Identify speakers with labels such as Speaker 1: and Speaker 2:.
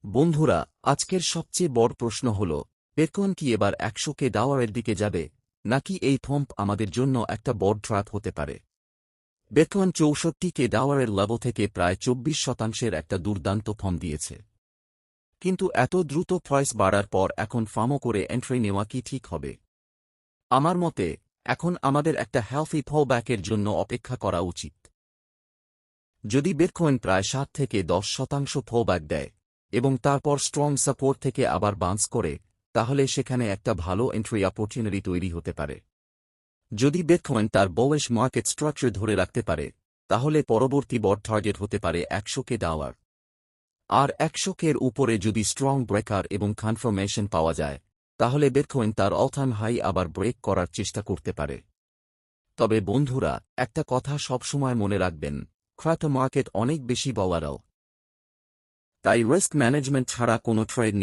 Speaker 1: বন্ধুরা, আজকের সবচেয়ে বড় প্রশ্ন হল, বিটকয়েন কি এবার 100K ডলারের দিকে যাবে, নাকি এই থম্প আমাদের জন্য একটা বড় ট্র্যাপ হতে পারে? বিটকয়েন 64K ডলারের লেভেল থেকে প্রায় 24% একটা দুর্দান্ত ফর্ম দিয়েছে। কিন্তু এত দ্রুত প্রাইস বাড়ার পর এখন ফার্মো করে এন্ট্রি নেওয়া কি ঠিক হবে? আমার মতে, এখন আমাদের একটা হেলথি ফলব্যাকের জন্য অপেক্ষা করা উচিত। যদি বিটকয়েন প্রায় 7 থেকে 10% ফলব্যাক দেয় এবং তারপর স্ট্রং সাপোর্ট থেকে আবার বাউন্স করে, তাহলে সেখানে একটা ভালো এন্ট্রি অপরচুনিটি তৈরি হতে পারে। যদি বিটকয়েন তার বুলিশ মার্কেট স্ট্রাকচার ধরে রাখতে পারে, তাহলে পরবর্তী বড় টার্গেট হতে পারে 100K ডলার। আর 100K-র উপরে যদি স্ট্রং ব্রেকার এবং কনফার্মেশন পাওয়া যায়, তাহলে বিটকয়েন তার অল টাইম হাই আবার ব্রেক করার চেষ্টা করতে পারে। তবে বন্ধুরা, একটা কথা সবসময় মনে রাখবেন, ক্রিপ্টো মার্কেট অনেক বেশি ভলাটাইল। তাই রিস্ক ম্যানেজমেন্ট ছাড়া কোনো ট্রেড